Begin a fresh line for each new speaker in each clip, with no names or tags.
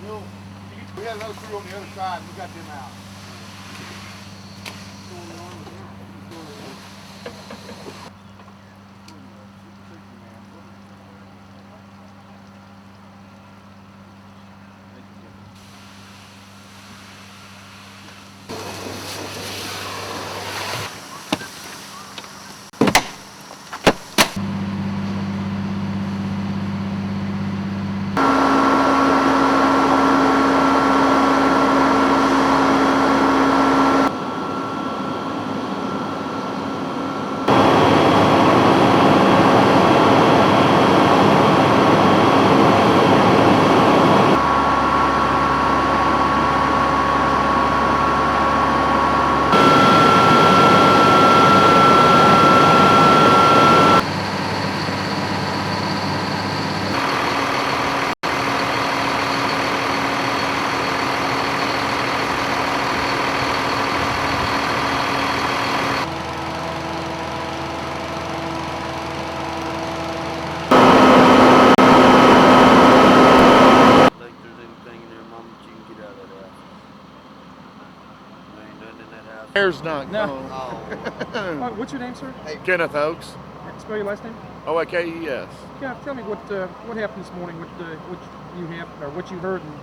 We had another crew on the other side, and we got them out.
Hair's not
No.
gone.
What's your name, sir?
Kenneth Oakes.
Spell your last name.
O-A-K-E-S.
Yeah, tell me what happened this morning. What you have or what you heard. And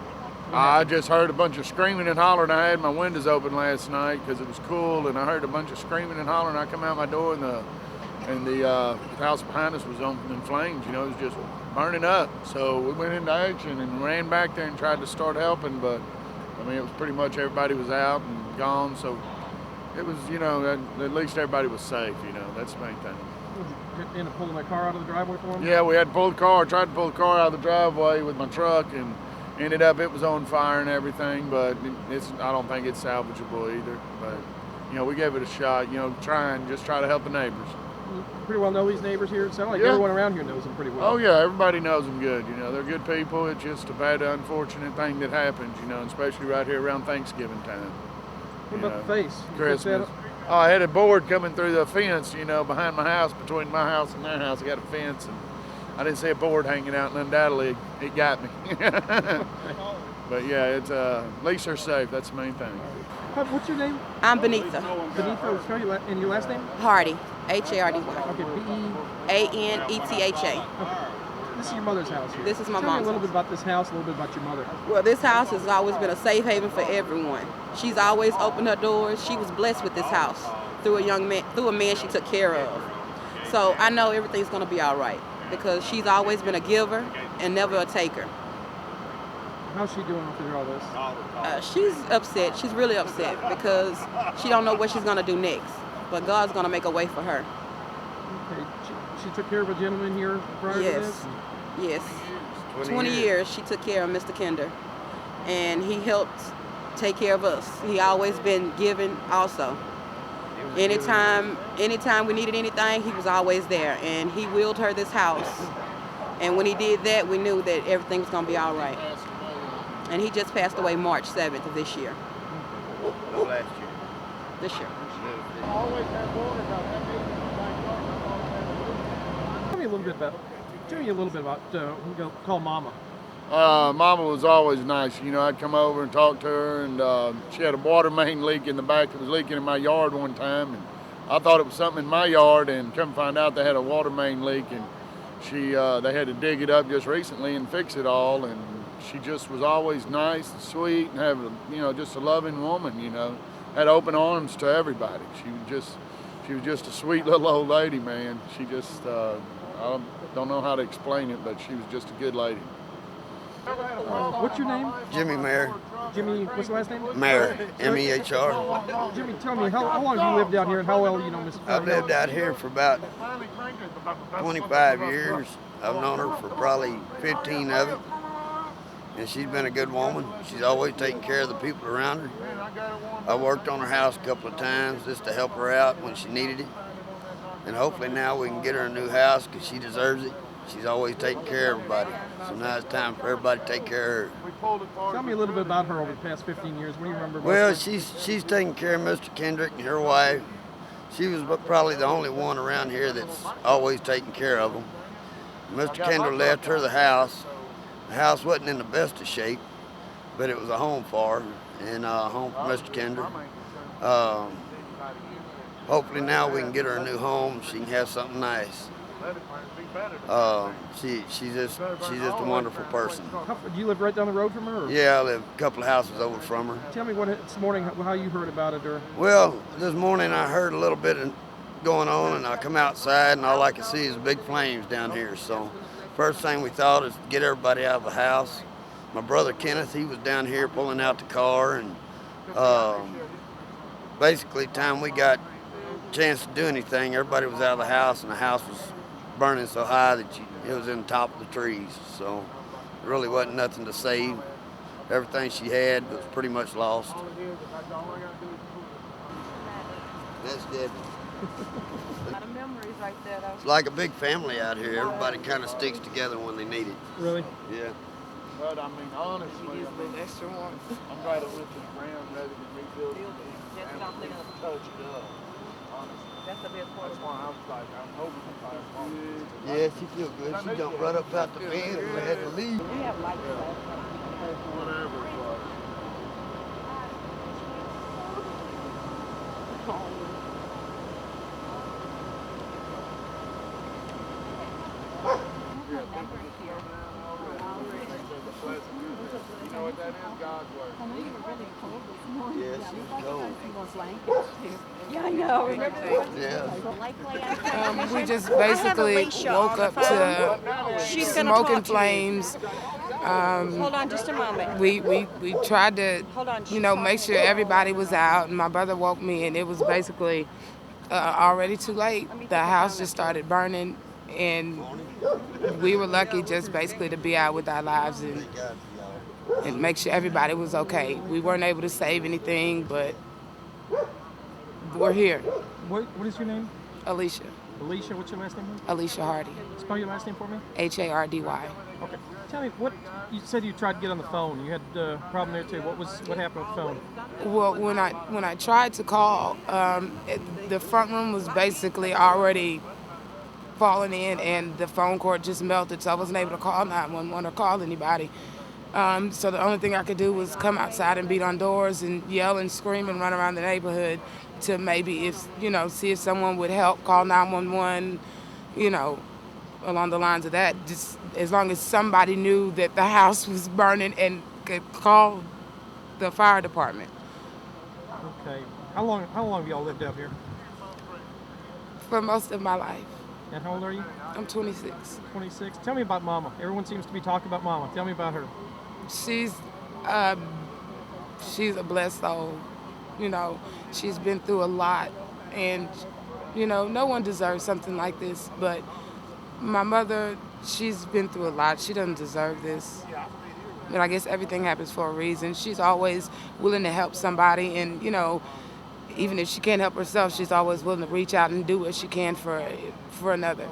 I just heard a bunch of screaming and hollering. I had my windows open last night because it was cool, and I heard a bunch of screaming and hollering. I come out my door, and the house behind us was in flames. You know, it was just burning up. So we went into action and ran back there and tried to start helping, but I mean, it was pretty much everybody was out and gone. So it was, you know, at least everybody was safe. You know, that's the main thing.
Did you end up pulling that car out of the driveway for him?
Yeah, we had to pull the car. Tried to pull the car out of the driveway with my truck, and ended up it was on fire and everything. But I don't think it's salvageable either. But you know, we gave it a shot. You know, try to help the neighbors.
You pretty well know these neighbors here. It sounds like
Yeah.
everyone around here knows them pretty well.
Oh yeah, everybody knows them good. You know, they're good people. It's just a bad, unfortunate thing that happens. You know, especially right here around Thanksgiving time.
What about the face? You
Christmas. Oh, I had a board coming through the fence, you know, behind my house, between my house and their house. I got a fence, and I didn't see a board hanging out, and undoubtedly it got me. But yeah, it's at least they're safe. That's the main thing.
What's your name?
I'm Benitha.
Benitha, spell and your last name?
Hardy. Hardy.
Okay,
Anetha.
This is your mother's house here.
This is my
Tell me
mom's
a little
house.
bit about this house, a little bit about your mother.
Well, this house has always been a safe haven for everyone. She's always opened her doors. She was blessed with this house through a man she took care of. So I know everything's going to be all right because she's always been a giver and never a taker.
How's she doing through all this?
She's upset. She's really upset because she don't know what she's going to do next. But God's going to make a way for her.
Okay. She took care of a gentleman here prior to this?
Yes. 20 years she took care of Mr. Kinder. And he helped take care of us. He always been giving also. Anytime we needed anything, he was always there. And he willed her this house. And when he did that, we knew that everything was going to be all right. And he just passed away March 7th of this year.
Last year.
This year.
Tell me a little bit about who you call Mama.
Mama was always nice. You know, I'd come over and talk to her, and she had a water main leak in the back that was leaking in my yard one time, and I thought it was something in my yard, and come find out they had a water main leak, and they had to dig it up just recently and fix it all, and she just was always nice and sweet and just a loving woman, you know. Had open arms to everybody. She was just a sweet little old lady, man. She just, I don't know how to explain it, but she was just a good lady.
What's your name?
Jimmy Mayer.
Jimmy, what's the last name?
Mayer, M-E-H-R.
Jimmy, tell me, how long have you lived out here and how well do you know Miss?
I've lived out here for about 25 years. I've known her for probably 15 of it. And she's been a good woman. She's always taken care of the people around her. I worked on her house a couple of times just to help her out when she needed it. And hopefully now we can get her a new house because she deserves it. She's always taken care of everybody. So now it's time for everybody to take care of her.
Tell me a little bit about her over the past 15 years. What do you remember about
Well,
her?
she's taken care of Mr. Kendrick and her wife. She was probably the only one around here that's always taken care of them. Mr. Kendrick left her the house. The house wasn't in the best of shape. but it was a home for her and a home for Mr. Kinder. Um, Hopefully now we can get her a new home. She can have something nice. She's just a wonderful person.
Do you live right down the road from her? Or?
Yeah, I live a couple of houses over from her.
Tell me this morning how you heard about it, or?
Well, this morning I heard a little bit going on, and I come outside, and all I can see is big flames down here. So, first thing we thought is get everybody out of the house. My brother Kenneth, he was down here pulling out the car, and basically, time we got a chance to do anything, everybody was out of the house, and the house was burning so high that it was in the top of the trees. So, there really wasn't nothing to save. Everything she had was pretty much lost. That's dead.
A lot of memories right there, though.
It's like a big family out here. Everybody kind of sticks together when they need it.
Really?
Yeah.
But I mean, honestly,
Extra one.
I'm glad it went to the ground rather than rebuild it and touch it up. Honestly.
That's a big part.
That's why I was like, I'm hoping the fire falls.
Yeah, she feel good. She jumped right up out the bed and we had to leave.
We have lights left.
Whatever it was. You know what that is? God's word.
I know you were really cold this morning.
Yeah, she was cold.
You want blankets too?
Yeah, I know. Remember
Yeah.
We just basically woke up to smoking flames.
Hold on just a moment.
We tried to,
Hold on.
make sure everybody was out. And my brother woke me, and it was basically already too late. The house just started burning, and we were lucky just basically to be out with our lives and make sure everybody was okay. We weren't able to save anything, but we're here.
What is your name?
Alicia.
Alicia, what's your last name?
Alicia Hardy.
Spell your last name for me.
Hardy.
Okay. Tell me, you said you tried to get on the phone. You had a problem there too. What happened with the phone?
Well, when I tried to call, the front room was basically already falling in, and the phone cord just melted, so I wasn't able to call 911 or call anybody. So the only thing I could do was come outside and beat on doors and yell and scream and run around the neighborhood to maybe see if someone would help, call 911, along the lines of that. Just as long as somebody knew that the house was burning and could call the fire department.
Okay. How long have y'all lived out here?
For most of my life.
And how old are you?
I'm 26.
26. Tell me about Mama. Everyone seems to be talking about Mama. Tell me about her.
She's a blessed soul. She's been through a lot, and no one deserves something like this, but my mother, she's been through a lot. She doesn't deserve this, but I guess everything happens for a reason. She's always willing to help somebody, and even if she can't help herself, she's always willing to reach out and do what she can for another.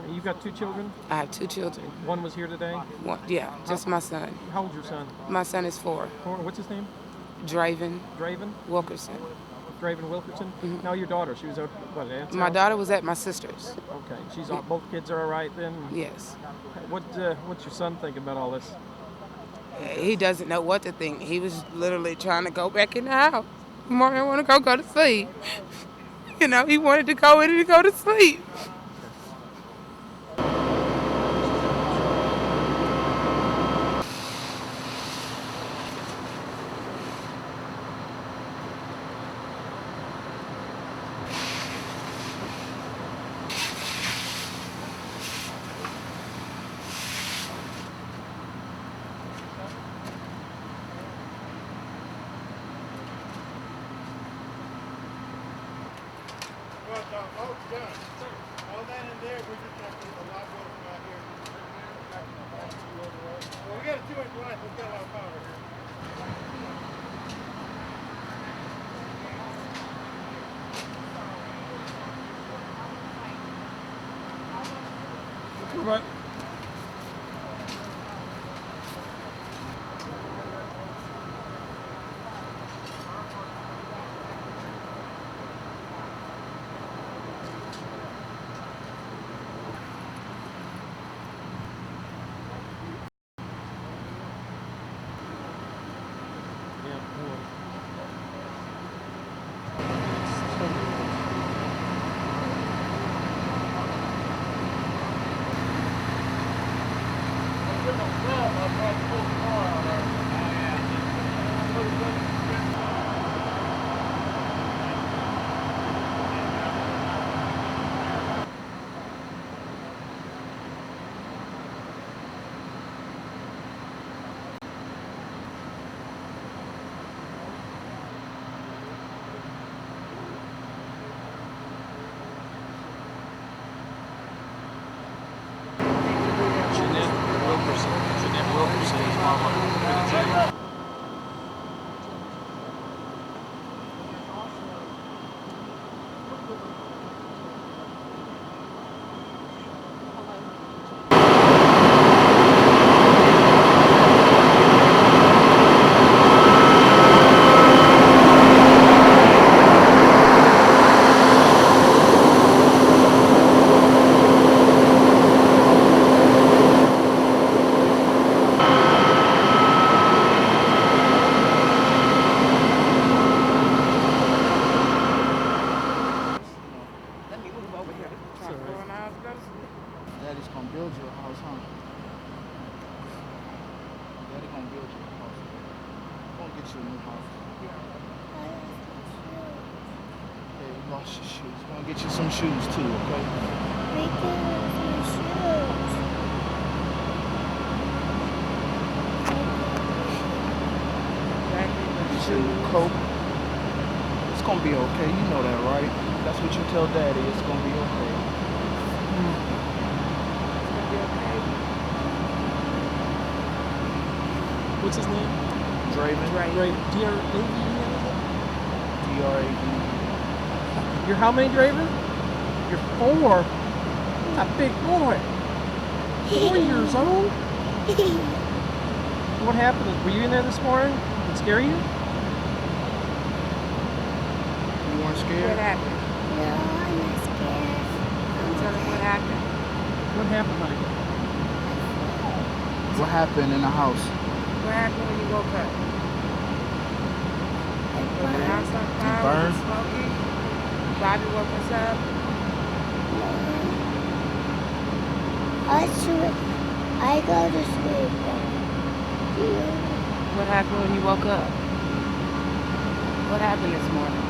You've got 2 children?
I have 2 children.
One was here today?
Yeah, just my son.
How old's your son?
My son is 4.
What's his name?
Draven
Wilkerson. Draven Wilkerson?
Mm-hmm.
Now your daughter, she was at aunt's
My
house?
daughter was at my sister's.
Okay, both kids are all right then?
Yes.
What's your son think about all this?
He doesn't know what to think. He was literally trying to go back in the house. Mommy, I want to go to sleep. He wanted to go in and go to sleep.
All that in there, we just have to get a lot water from out here. Well, we got a 2-inch line, we've got a lot of power here.
Right. Jeanette Wilkerson's mama been in jail.
Daddy's gonna build you a house, huh? Daddy gonna build you a house. Gonna get you a new house. Okay, you lost your shoes. Gonna get you some shoes too, okay? Get you a new coat. It's gonna be okay. You know that, right? That's what you tell Daddy. It's gonna be okay.
What's his name?
Draven.
D-R-A-V-E?
D-R-A-V.
You're how many, Draven? You're 4. You're a big boy. 4 years old? What happened? Were you in there this morning? Did it scare you?
You weren't
What
scared?
happened?
No, I'm not scared.
Tell me what happened.
What happened, honey?
What happened in the house?
What happened when you woke up? Was the house on fire?
burned?
Was it smoking? Bobby woke us up.
I go to sleep.
What happened when you woke up? What happened this morning?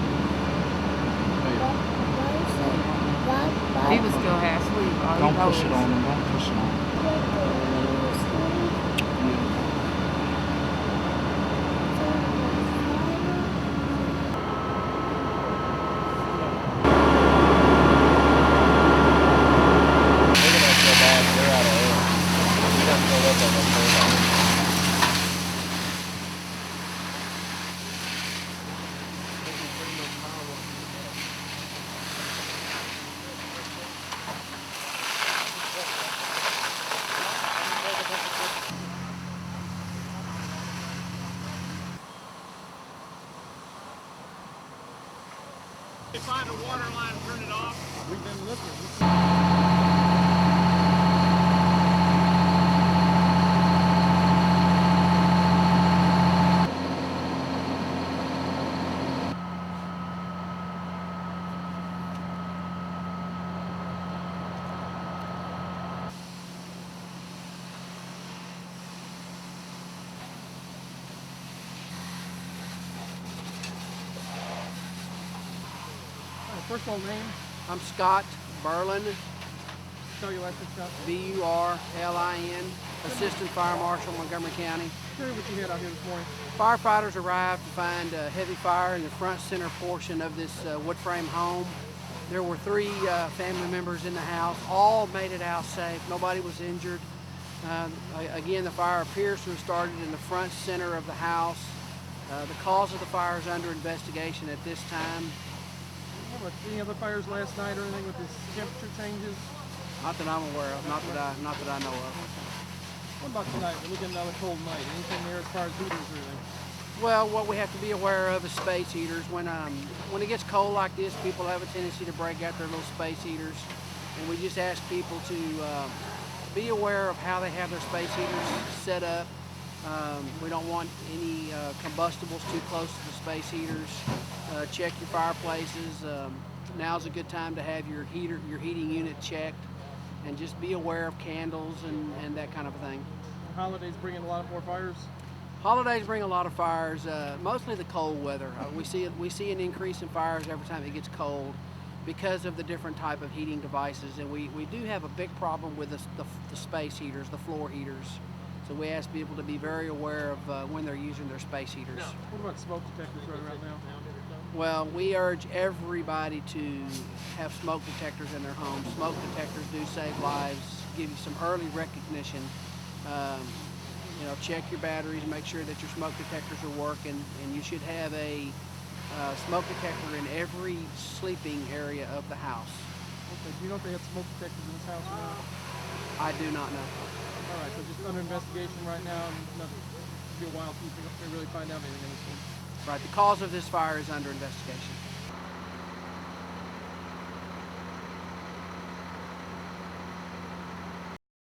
He was still half asleep. All
Don't
he knows
push it
is-
on him. Don't push it on him.
They find a water line, turn it off.
We've been looking. First of all, name,
I'm Scott Berlin,
spell your last name, Scott.
B-U-R-L-I-N, Assistant Fire Marshal, Montgomery County.
Tell me what you had out here this morning.
Firefighters arrived to find a heavy fire in the front center portion of this wood frame home. There were 3 family members in the house. All made it out safe. Nobody was injured. Again, the fire appears to have started in the front center of the house. The cause of the fire is under investigation at this time.
What about any other fires last night or anything with this temperature changes?
Not that I'm aware of. Not that I know of.
What about tonight? We're looking at another cold night. Anything there as far as heaters or anything?
Well, what we have to be aware of is space heaters. When it gets cold like this, people have a tendency to break out their little space heaters, and we just ask people to be aware of how they have their space heaters set up. We don't want any combustibles too close to the space heaters. Check your fireplaces. Now's a good time to have your heating unit checked, and just be aware of candles and that kind of thing.
holidays bring in a lot more fires?
Holidays bring a lot of fires, mostly the cold weather. We see an increase in fires every time it gets cold because of the different type of heating devices, and we do have a big problem with the space heaters, the floor heaters. So we ask people to be very aware of when they're using their space heaters.
What about smoke detectors running around now?
Well, we urge everybody to have smoke detectors in their homes. Smoke detectors do save lives, give you some early recognition. You know, check your batteries, make sure that your smoke detectors are working, and you should have a smoke detector in every sleeping area of the house.
Okay, do you know if they have smoke detectors in this house or not?
I do not know.
All right, so just under investigation right now, and nothing. It'll be a while till they really find out anything.
Right, the cause of this fire is under investigation.